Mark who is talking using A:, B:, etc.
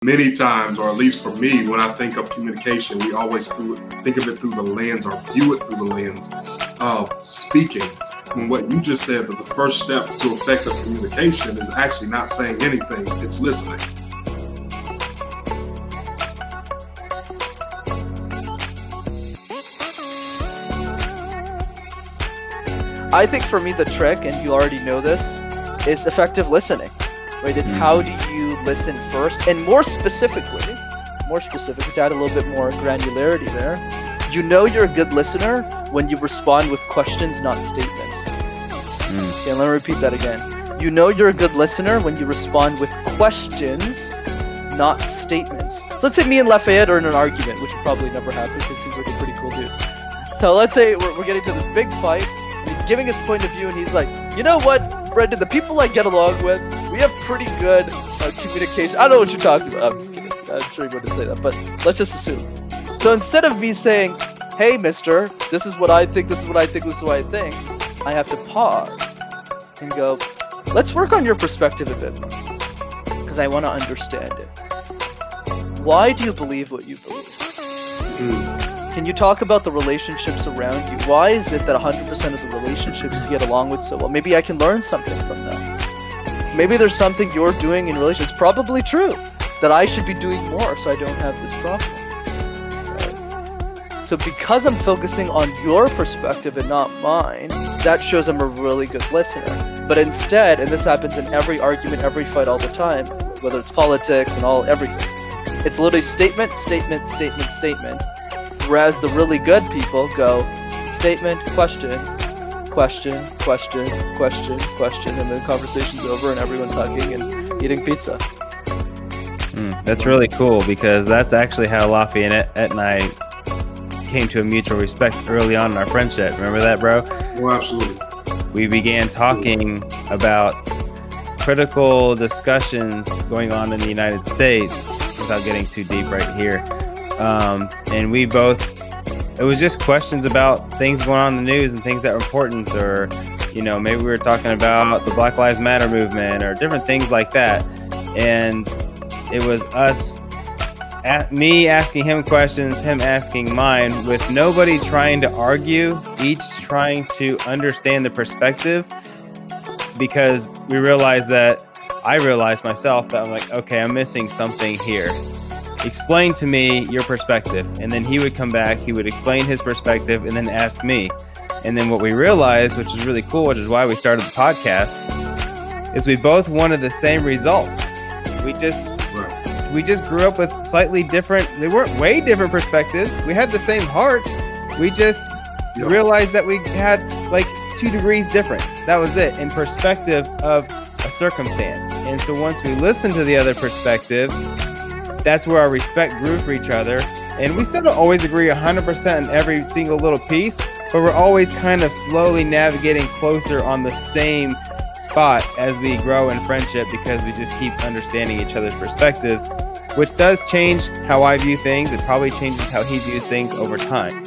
A: Many times, or at least for me, when I think of communication, we always think of it through the lens or view it through the lens of speaking. When what you just said, that the first step to effective communication is actually not saying anything, it's listening.
B: I think for me the trick, and you already know this, is effective listening. Right? It's how do you listen first, and more specifically, to add a little bit more granularity there, you know you're a good listener when you respond with questions, not statements. Okay, let me repeat that again. You know you're a good listener when you respond with questions, not statements. So let's say me and Lafayette are in an argument, which will probably never happen because he seems like a pretty cool dude. So let's say we're getting to this big fight, and he's giving his point of view, and he's like, you know what, Brendan, the people I get along with, we have pretty good communication. I don't know what you're talking about. I'm just kidding. I'm sure you wouldn't say that, but let's just assume. So instead of me saying, hey, mister, this is what I think, this is what I think, this is what I think, I have to pause and go, let's work on your perspective a bit more, because I want to understand it. Why do you believe what you believe? Can you talk about the relationships around you? Why is it that 100% of the relationships you get along with so well? Maybe I can learn something from them. Maybe there's something you're doing in relationships, probably true, that I should be doing more so I don't have this problem. Right? So because I'm focusing on your perspective and not mine, that shows I'm a really good listener. But instead, and this happens in every argument, every fight all the time, whether it's politics and everything, it's literally statement, statement, statement, statement. Whereas the really good people go statement, question, question, question, question, question, and the conversation's over and everyone's hugging and eating pizza.
C: That's really cool, because that's actually how Lafayette and I came to a mutual respect early on in our friendship. Remember that, bro?
A: Well, absolutely.
C: We began talking about critical discussions going on in the United States without getting too deep right here. And we both, it was just questions about things going on in the news and things that were important, or, you know, maybe we were talking about the Black Lives Matter movement or different things like that. And it was me asking him questions, him asking mine, with nobody trying to argue, each trying to understand the perspective, because I realized myself that I'm like, okay, I'm missing something here. Explain to me your perspective. And then he would come back, he would explain his perspective, and then ask me. And then what we realized, which is really cool, which is why we started the podcast, is we both wanted the same results. We just grew up with slightly different, they weren't way different perspectives. We had the same heart. We just realized that we had like 2 degrees difference. That was it, in perspective of a circumstance. And so once we listened to the other perspective, that's where our respect grew for each other. And we still don't always agree 100% in every single little piece, but we're always kind of slowly navigating closer on the same spot as we grow in friendship, because we just keep understanding each other's perspectives, which does change how I view things. It probably changes how he views things over time.